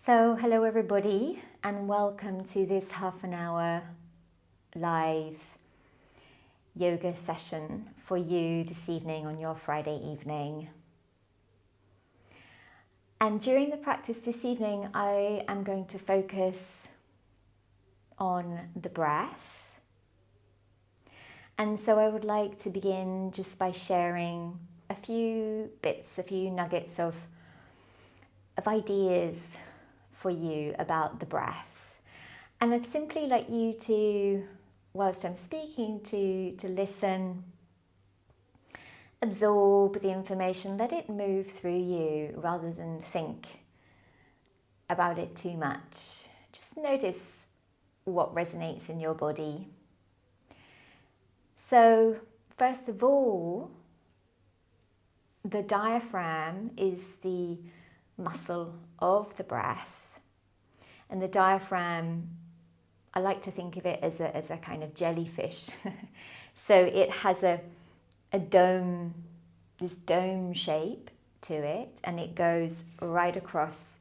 So, hello everybody, and welcome to this half an hour live yoga session for you this evening on your Friday evening. And during the practice this evening, I am going to focus on the breath. And so I would like to begin just by sharing a few nuggets of ideas for you about the breath. And I'd simply like you to, whilst I'm speaking, to listen, absorb the information, let it move through you rather than think about it too much. Just notice what resonates in your body. So, first of all, the diaphragm is the muscle of the breath. And the diaphragm, I like to think of it as a kind of jellyfish. So it has a dome, this dome shape to it, and it goes right across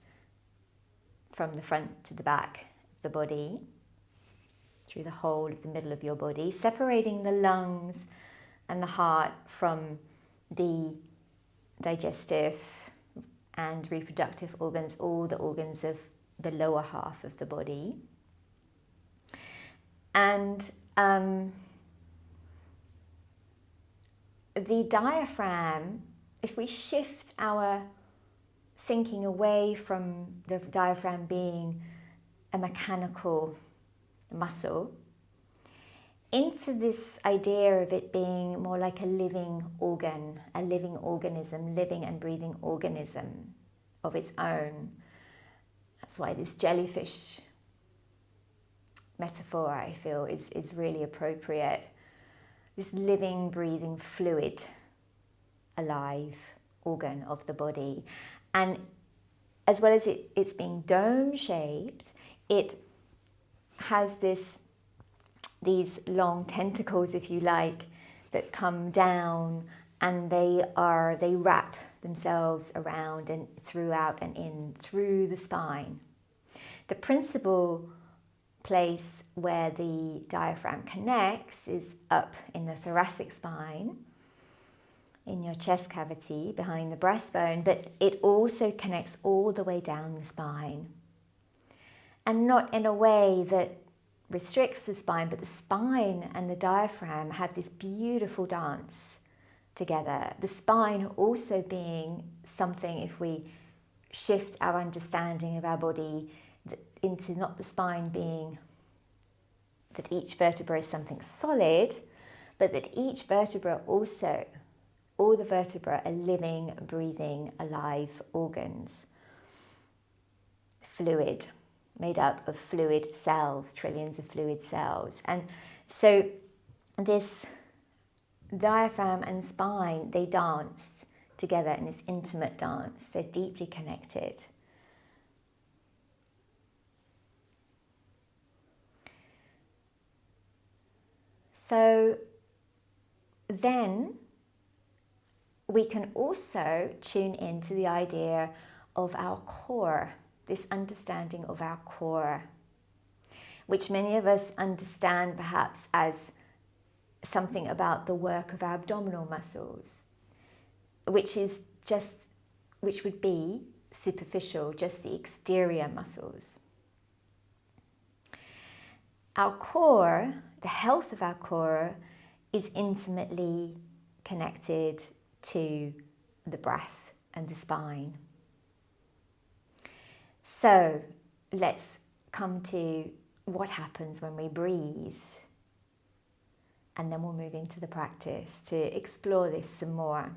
from the front to the back of the body, through the whole of the middle of your body, separating the lungs and the heart from the digestive and reproductive organs, all the organs of the lower half of the body. And the diaphragm, if we shift our thinking away from the diaphragm being a mechanical muscle into this idea of it being more like a living organ, a living organism, living and breathing organism of its own. That's why this jellyfish metaphor, I feel, is really appropriate. This living, breathing, fluid, alive organ of the body. And as well as it's being dome-shaped, it has these long tentacles, if you like, that come down, and they wrap themselves around and throughout and in through the spine. The principal place where the diaphragm connects is up in the thoracic spine, in your chest cavity behind the breastbone, but it also connects all the way down the spine. And not in a way that restricts the spine, but the spine and the diaphragm have this beautiful dance together. The spine also being something, if we shift our understanding of our body into not the spine being that each vertebra is something solid, but that each vertebra also, all the vertebrae are living, breathing, alive organs. Fluid, made up of fluid cells, trillions of fluid cells. And so this diaphragm and spine, they dance together in this intimate dance. They're deeply connected. So then we can also tune into the idea of our core, this understanding of our core, which many of us understand perhaps as something about the work of our abdominal muscles, which would be superficial, just the exterior muscles. Our core, the health of our core, is intimately connected to the breath and the spine. So let's come to what happens when we breathe, and then we'll move into the practice to explore this some more.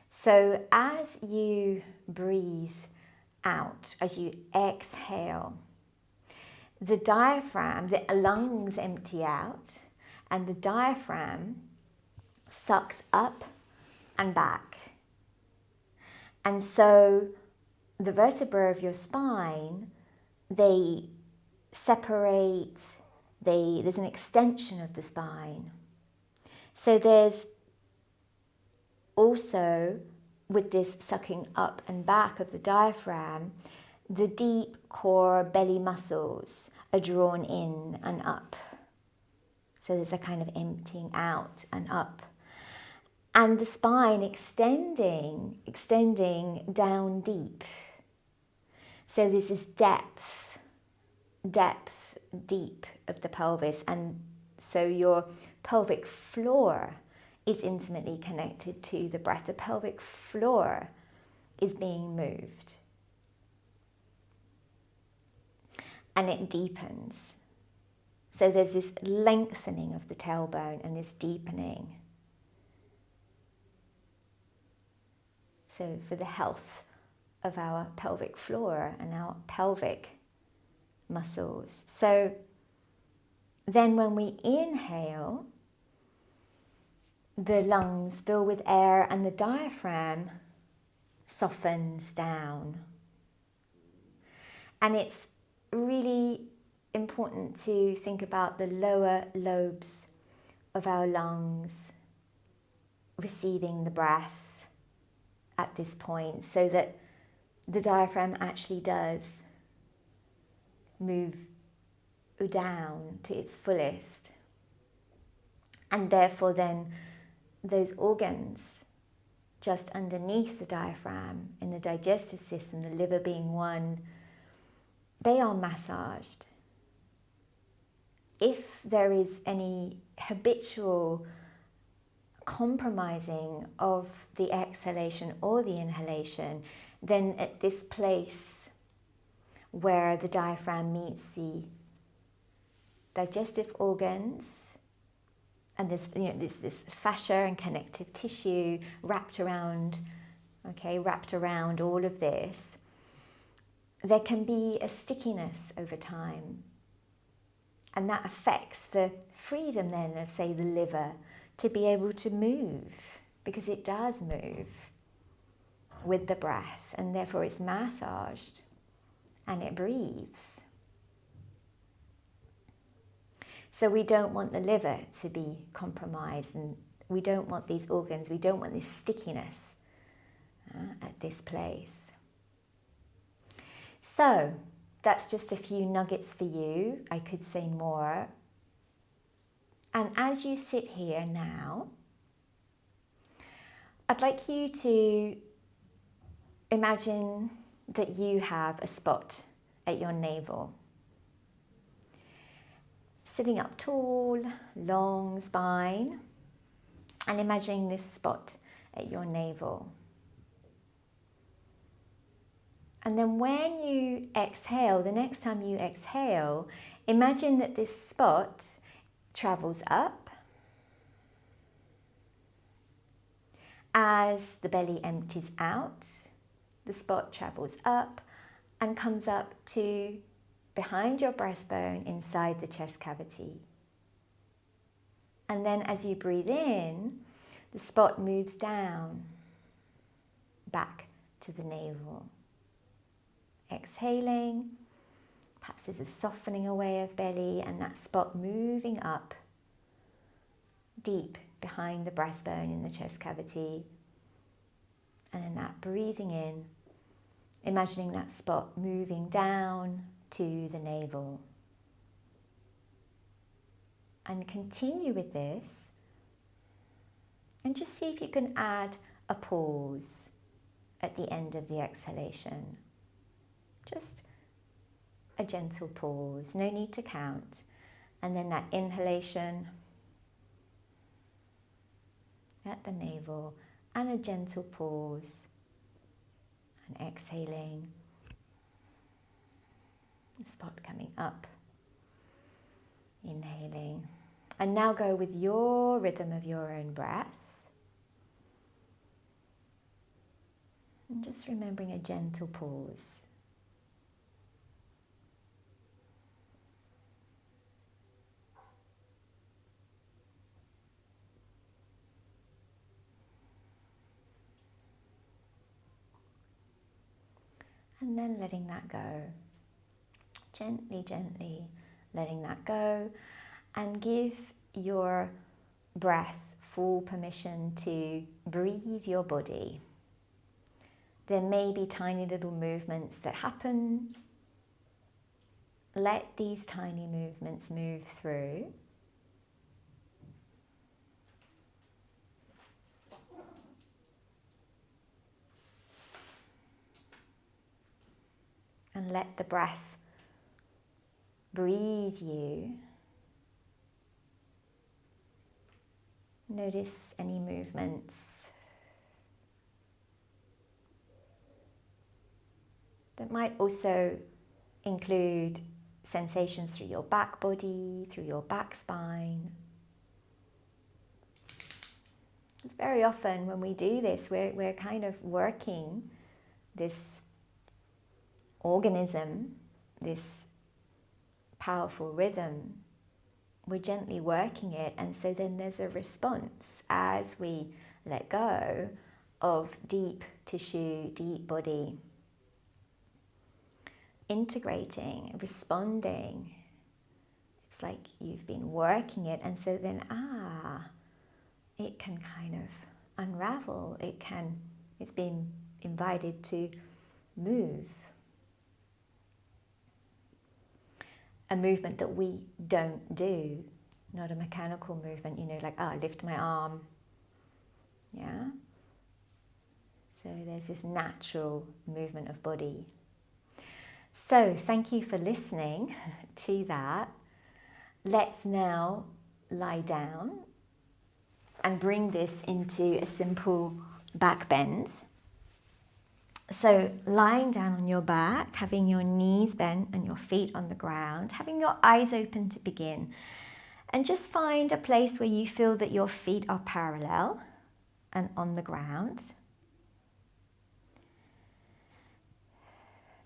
So as you breathe out, as you exhale, the diaphragm, the lungs empty out, and the diaphragm sucks up and back. And so the vertebrae of your spine, they separate, there's an extension of the spine. So there's also, with this sucking up and back of the diaphragm, the deep core belly muscles are drawn in and up. So there's a kind of emptying out and up. And the spine extending down deep. So there's this depth, deep of the pelvis. And so your pelvic floor is intimately connected to the breath. The pelvic floor is being moved. And it deepens. So there's this lengthening of the tailbone and this deepening. So for the health of our pelvic floor and our pelvic muscles. So then when we inhale, the lungs fill with air and the diaphragm softens down. And it's really important to think about the lower lobes of our lungs receiving the breath at this point, so that the diaphragm actually does move down to its fullest. And therefore then those organs just underneath the diaphragm in the digestive system, the liver being one, they are massaged. If there is any habitual compromising of the exhalation or the inhalation, then at this place where the diaphragm meets the digestive organs, and there's this fascia and connective tissue wrapped around all of this, there can be a stickiness over time. And that affects the freedom then of, say, the liver to be able to move, because it does move with the breath, and therefore it's massaged and it breathes. So we don't want the liver to be compromised, and we don't want these organs, we don't want this stickiness at this place. So that's just a few nuggets for you. I could say more. And as you sit here now, I'd like you to imagine that you have a spot at your navel. Sitting up tall, long spine, and imagining this spot at your navel. And then when you exhale, the next time you exhale, imagine that this spot travels up as the belly empties out. The spot travels up and comes up to behind your breastbone inside the chest cavity. And then as you breathe in, the spot moves down back to the navel. Exhaling, perhaps there's a softening away of belly and that spot moving up deep behind the breastbone in the chest cavity. And then that breathing in, imagining that spot moving down to the navel. And continue with this and just see if you can add a pause at the end of the exhalation. Just a gentle pause, no need to count. And then that inhalation at the navel and a gentle pause. And exhaling, the spot coming up. Inhaling. And now go with your rhythm of your own breath. And just remembering a gentle pause. And then letting that go. Gently, gently letting that go. And give your breath full permission to breathe your body. There may be tiny little movements that happen. Let these tiny movements move through. And let the breath breathe you. Notice any movements that might also include sensations through your back body, through your back spine. It's very often when we do this, we're kind of working this organism, this powerful rhythm. We're gently working it, and so then there's a response as we let go of deep tissue, deep body. Integrating, responding. It's like you've been working it, and so then it can kind of unravel. It's been invited to move. A movement that we don't do, not a mechanical movement, like lift my arm. Yeah. So there's this natural movement of body. So thank you for listening to that. Let's now lie down and bring this into a simple back bend. So lying down on your back, having your knees bent and your feet on the ground, having your eyes open to begin. And just find a place where you feel that your feet are parallel and on the ground.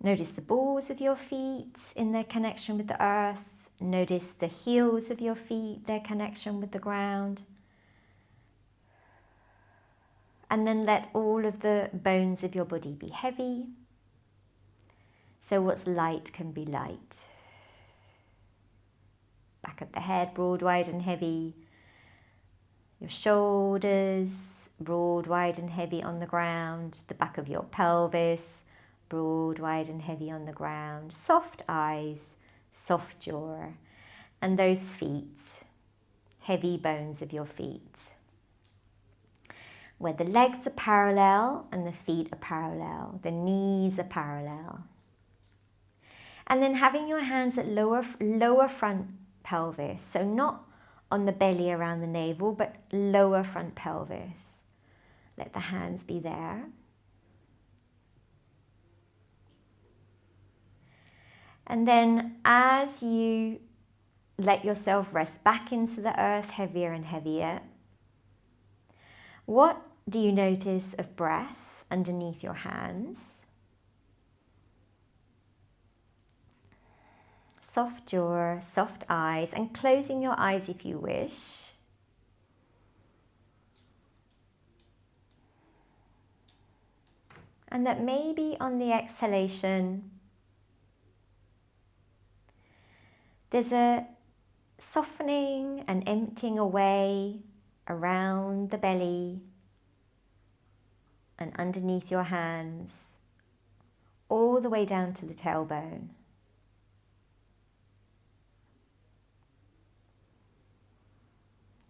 Notice the balls of your feet in their connection with the earth. Notice the heels of your feet, their connection with the ground. And then let all of the bones of your body be heavy. So what's light can be light. Back of the head, broad, wide and heavy. Your shoulders, broad, wide and heavy on the ground. The back of your pelvis, broad, wide and heavy on the ground. Soft eyes, soft jaw. And those feet, heavy bones of your feet. Where the legs are parallel and the feet are parallel, the knees are parallel. And then having your hands at lower front pelvis, so not on the belly around the navel, but lower front pelvis. Let the hands be there. And then as you let yourself rest back into the earth heavier and heavier, what do you notice of breath underneath your hands? Soft jaw, soft eyes, and closing your eyes if you wish. And that maybe on the exhalation, there's a softening and emptying away around the belly and underneath your hands, all the way down to the tailbone.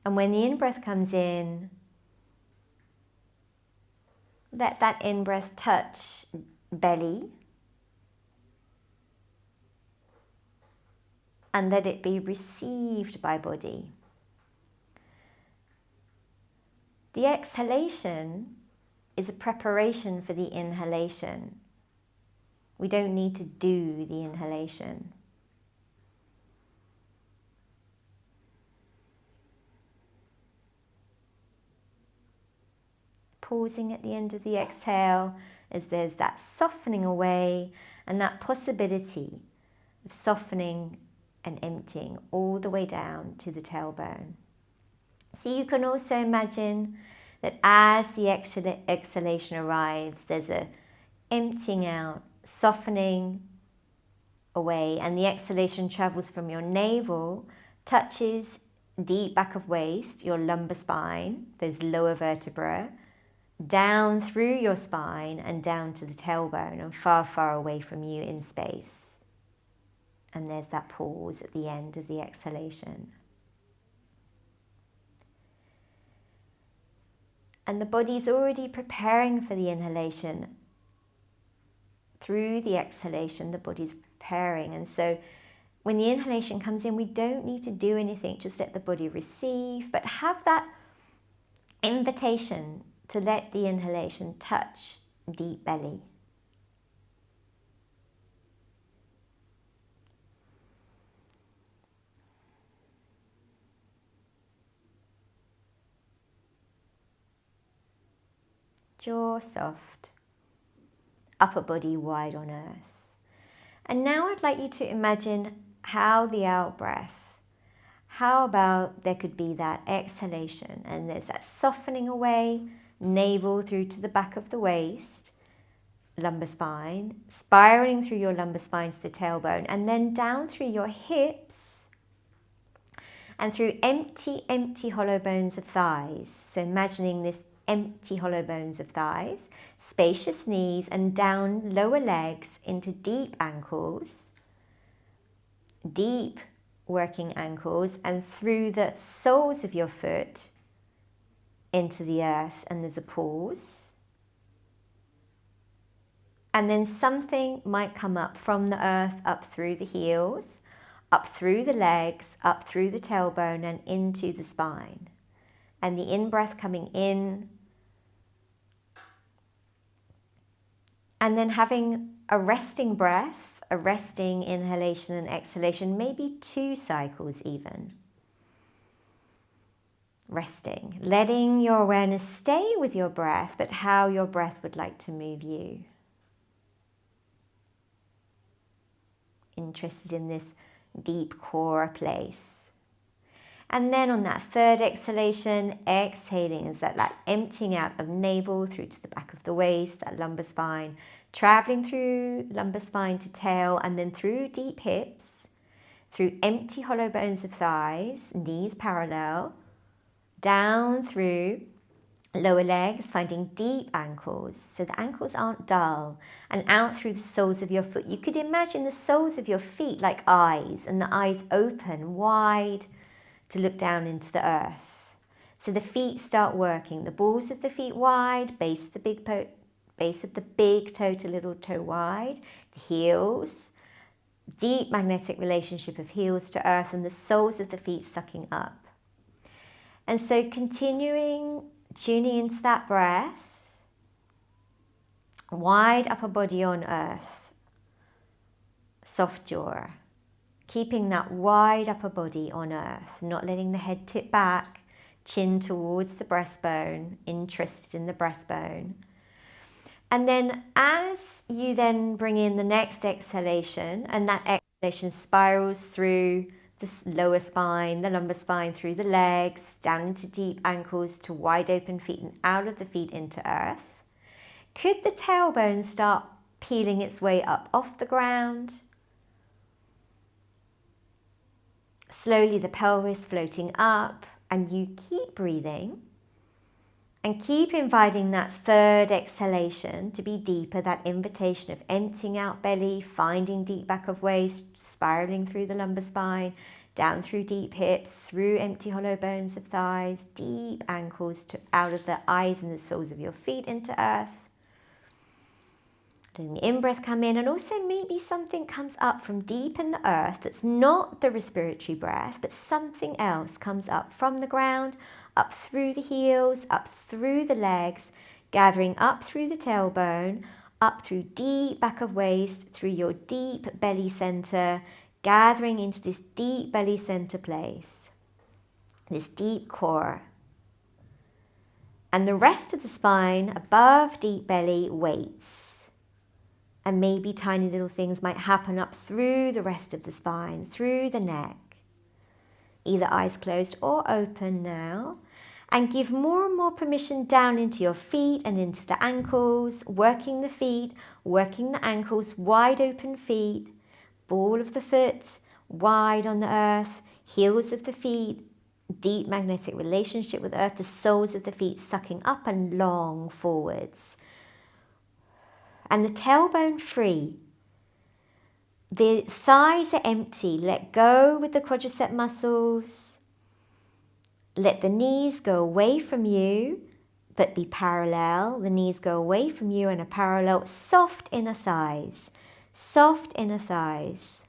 And when the in-breath comes in, let that in-breath touch belly and let it be received by body. The exhalation is a preparation for the inhalation. We don't need to do the inhalation. Pausing at the end of the exhale as there's that softening away and that possibility of softening and emptying all the way down to the tailbone. So you can also imagine that as the exhalation arrives, there's a emptying out, softening away, and the exhalation travels from your navel, touches deep back of waist, your lumbar spine, those lower vertebrae, down through your spine and down to the tailbone and far, far away from you in space. And there's that pause at the end of the exhalation. And the body's already preparing for the inhalation. Through the exhalation, the body's preparing. And so when the inhalation comes in, we don't need to do anything, just let the body receive, but have that invitation to let the inhalation touch deep belly. Jaw soft, upper body wide on earth. And now I'd like you to imagine how the out breath, how about there could be that exhalation and there's that softening away, navel through to the back of the waist, lumbar spine, spiraling through your lumbar spine to the tailbone, and then down through your hips and through empty hollow bones of thighs. So imagining this empty hollow bones of thighs, spacious knees, and down lower legs into deep ankles, deep working ankles, and through the soles of your foot into the earth. And there's a pause. And then something might come up from the earth, up through the heels, up through the legs, up through the tailbone, and into the spine. And the in-breath coming in, and then having a resting breath, a resting inhalation and exhalation, maybe 2 cycles even. Resting, letting your awareness stay with your breath, but how your breath would like to move you. Interested in this deep core place. And then on that third exhalation, exhaling is that emptying out of navel through to the back of the waist, that lumbar spine, traveling through lumbar spine to tail, and then through deep hips, through empty hollow bones of thighs, knees parallel, down through lower legs, finding deep ankles, so the ankles aren't dull, and out through the soles of your foot. You could imagine the soles of your feet like eyes, and the eyes open wide to look down into the earth. So the feet start working, the balls of the feet wide, base of the big toe to little toe wide, the heels, deep magnetic relationship of heels to earth, and the soles of the feet sucking up. And so continuing, tuning into that breath, wide upper body on earth, soft jaw, keeping that wide upper body on earth, not letting the head tip back, chin towards the breastbone, interested in the breastbone. And then as you then bring in the next exhalation, and that exhalation spirals through the lower spine, the lumbar spine, through the legs, down into deep ankles to wide open feet and out of the feet into earth, could the tailbone start peeling its way up off the ground? Slowly the pelvis floating up, and you keep breathing and keep inviting that third exhalation to be deeper, that invitation of emptying out belly, finding deep back of waist, spiraling through the lumbar spine, down through deep hips, through empty hollow bones of thighs, deep ankles to out of the eyes and the soles of your feet into earth. Letting the in-breath come in, and also maybe something comes up from deep in the earth that's not the respiratory breath, but something else comes up from the ground, up through the heels, up through the legs, gathering up through the tailbone, up through deep back of waist, through your deep belly center, gathering into this deep belly center place, this deep core. And the rest of the spine above deep belly waits. And maybe tiny little things might happen up through the rest of the spine, through the neck. Either eyes closed or open now. And give more and more permission down into your feet and into the ankles, working the feet, working the ankles, wide open feet, ball of the foot, wide on the earth, heels of the feet deep magnetic relationship with earth, the soles of the feet sucking up and long forwards. And the tailbone free. The thighs are empty. Let go with the quadricep muscles. Let the knees go away from you, but be parallel. The knees go away from you and are parallel. Soft inner thighs. Soft inner thighs.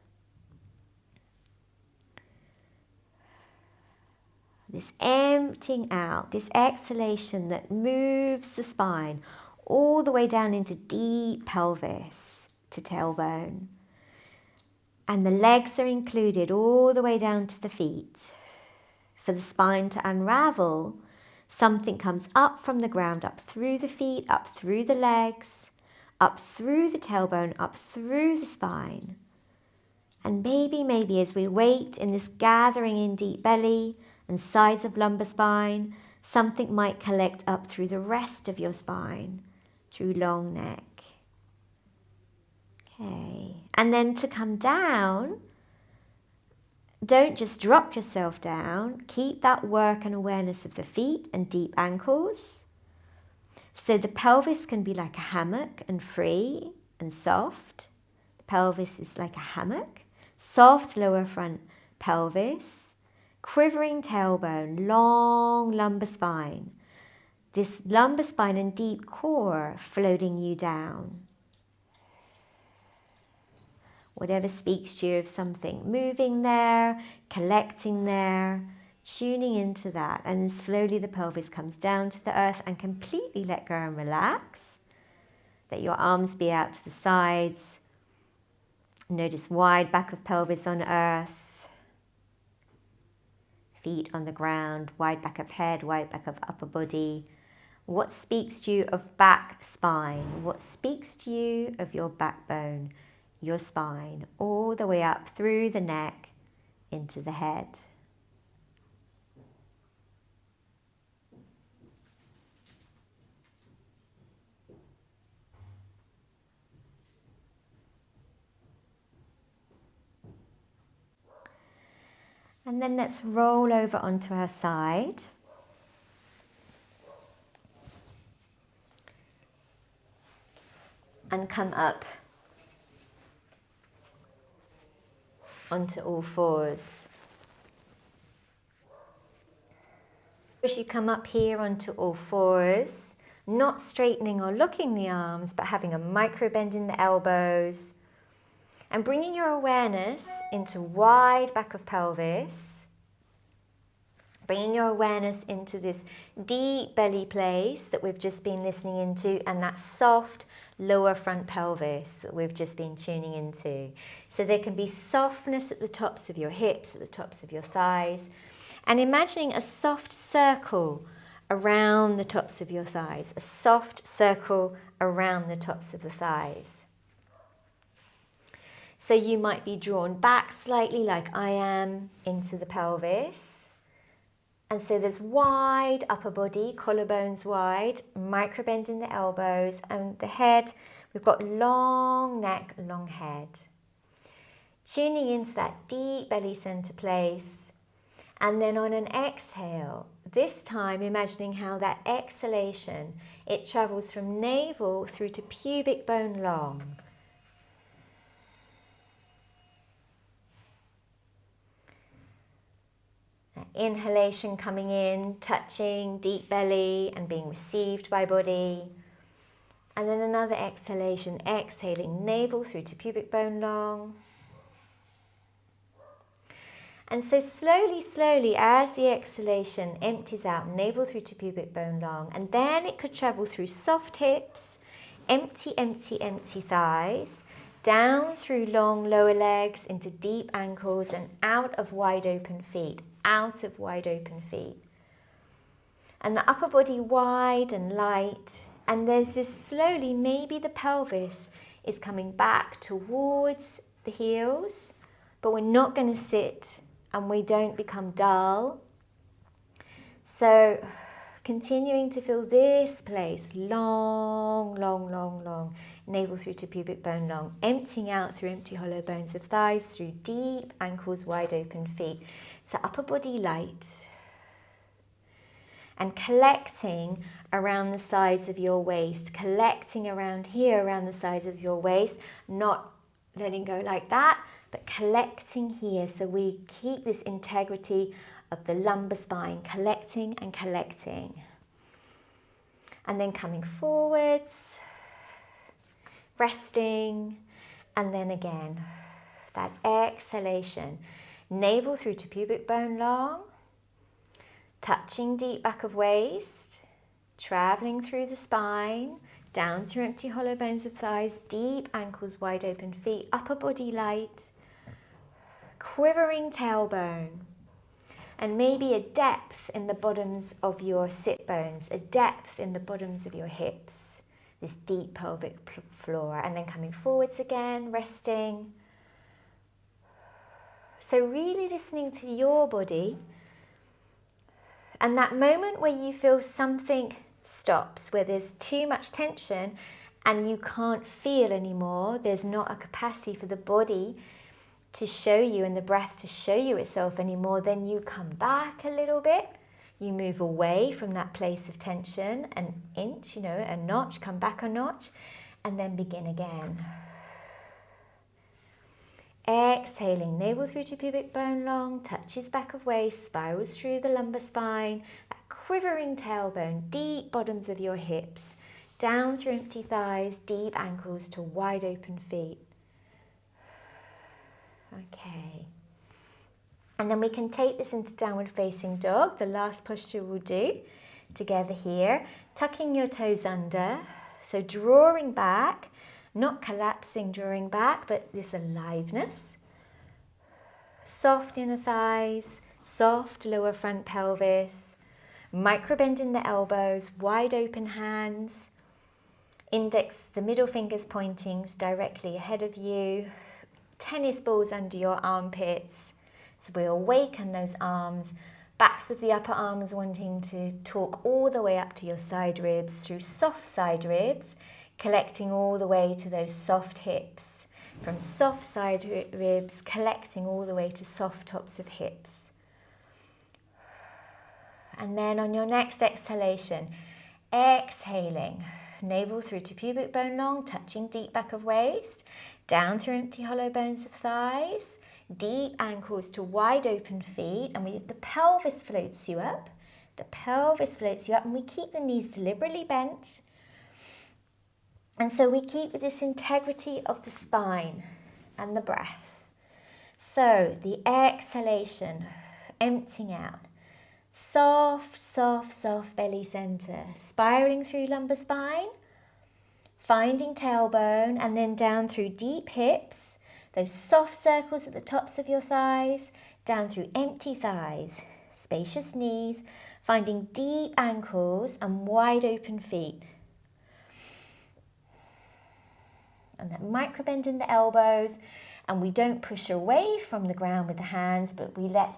This emptying out, this exhalation that moves the spine all the way down into deep pelvis to tailbone. And the legs are included all the way down to the feet. For the spine to unravel, something comes up from the ground, up through the feet, up through the legs, up through the tailbone, up through the spine. And maybe as we wait in this gathering in deep belly and sides of lumbar spine, something might collect up through the rest of your spine, through long neck. Okay, and then to come down, don't just drop yourself down. Keep that work and awareness of the feet and deep ankles. So the pelvis can be like a hammock and free and soft. The pelvis is like a hammock. Soft lower front pelvis. Quivering tailbone, long lumbar spine. This lumbar spine and deep core floating you down. Whatever speaks to you of something moving there, collecting there, tuning into that. And then slowly the pelvis comes down to the earth and completely let go and relax. Let your arms be out to the sides. Notice wide back of pelvis on earth. Feet on the ground, wide back of head, wide back of upper body. What speaks to you of back spine? What speaks to you of your backbone? Your spine, all the way up through the neck into the head. And then let's roll over onto our side. And come up onto all fours. As you come up here onto all fours, not straightening or locking the arms, but having a micro bend in the elbows, and bringing your awareness into wide back of pelvis, bringing your awareness into this deep belly place that we've just been listening into, and that soft lower front pelvis that we've just been tuning into. So there can be softness at the tops of your hips, at the tops of your thighs, and imagining a soft circle around the tops of your thighs, a soft circle around the tops of the thighs. So you might be drawn back slightly like I am into the pelvis. And so there's wide upper body, collarbones wide, micro bend in the elbows, and the head, we've got long neck, long head. Tuning into that deep belly center place. And then on an exhale, this time imagining how that exhalation, it travels from navel through to pubic bone long. Inhalation coming in, touching deep belly and being received by body. And then another exhalation, exhaling navel through to pubic bone long. And so slowly, as the exhalation empties out, navel through to pubic bone long, and then it could travel through soft hips, empty thighs, down through long lower legs into deep ankles and out of wide open feet. And the upper body wide and light, and there's this slowly, maybe the pelvis is coming back towards the heels, but we're not going to sit and we don't become dull. So continuing to feel this place, long, navel through to pubic bone long, emptying out through empty hollow bones of thighs, through deep ankles, wide open feet. So upper body light, and collecting around the sides of your waist, collecting around here, around the sides of your waist, not letting go like that, but collecting here. So we keep this integrity of the lumbar spine, collecting and collecting. And then coming forwards, resting, and then again, that exhalation, navel through to pubic bone long, touching deep back of waist, traveling through the spine, down through empty hollow bones of thighs, deep ankles, wide open feet, upper body light, quivering tailbone, and maybe a depth in the bottoms of your sit bones, a depth in the bottoms of your hips, this deep pelvic floor, and then coming forwards again, resting. So really listening to your body, and that moment where you feel something stops, where there's too much tension and you can't feel anymore, there's not a capacity for the body to show you and the breath to show you itself anymore, then you come back a little bit, you move away from that place of tension, an inch, a notch, come back a notch, and then begin again. Exhaling, navel through to pubic bone long, touches back of waist, spirals through the lumbar spine, that quivering tailbone, deep bottoms of your hips, down through empty thighs, deep ankles to wide open feet. Okay. And then we can take this into downward facing dog, the last posture we'll do together here, tucking your toes under, so drawing back, not collapsing, drawing back, but this aliveness. Soft inner thighs, soft lower front pelvis, micro bend in the elbows, wide open hands, index, the middle fingers pointing directly ahead of you, tennis balls under your armpits. So we awaken those arms, backs of the upper arms wanting to talk all the way up to your side ribs through soft side ribs, collecting all the way to those soft hips. From soft side ribs, collecting all the way to soft tops of hips. And then on your next exhalation, exhaling, navel through to pubic bone long, touching deep back of waist, down through empty hollow bones of thighs, deep ankles to wide open feet, and the pelvis floats you up. The pelvis floats you up, and we keep the knees deliberately bent. And so we keep this integrity of the spine and the breath. So the exhalation, emptying out. Soft, soft, soft belly center, spiraling through lumbar spine, finding tailbone, and then down through deep hips, those soft circles at the tops of your thighs, down through empty thighs, spacious knees, finding deep ankles and wide open feet. And that micro bend in the elbows, and we don't push away from the ground with the hands, but we let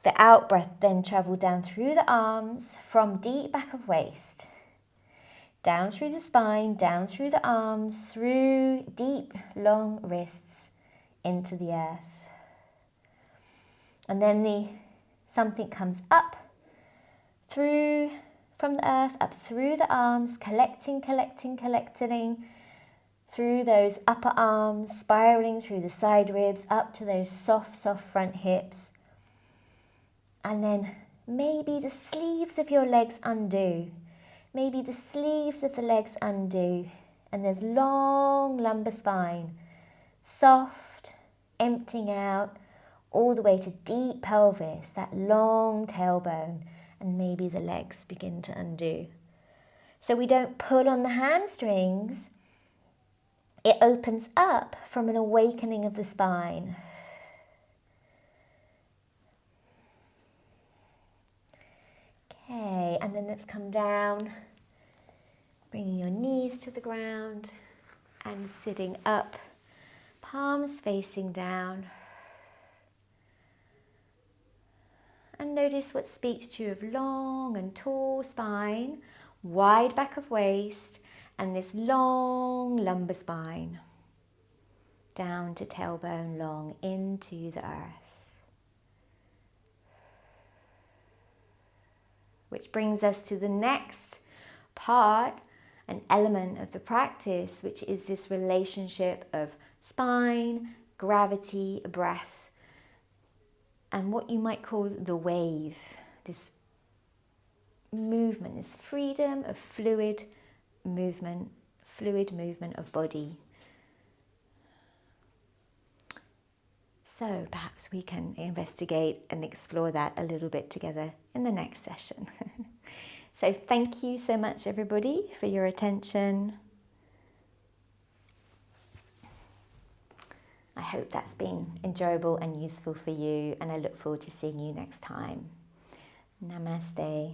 the out breath then travel down through the arms from deep back of waist, down through the spine, down through the arms, through deep long wrists into the earth. And then something comes up through from the earth, up through the arms, collecting through those upper arms, spiraling through the side ribs, up to those soft, soft front hips. And then maybe the sleeves of your legs undo. Maybe the sleeves of the legs undo. And there's long lumbar spine, soft, emptying out all the way to deep pelvis, that long tailbone. And maybe the legs begin to undo. So we don't pull on the hamstrings. It opens up from an awakening of the spine. Okay, and then let's come down, bringing your knees to the ground and sitting up, palms facing down. And notice what speaks to you of long and tall spine, wide back of waist, and this long lumbar spine, down to tailbone long into the earth. Into the earth. And then, which brings us to the next part, an element of the practice, which is this relationship of spine, gravity, breath, and what you might call the wave, this movement, this freedom of fluid movement of body. So perhaps we can investigate and explore that a little bit together in the next session. So thank you so much, everybody, for your attention. I hope that's been enjoyable and useful for you, and I look forward to seeing you next time. Namaste.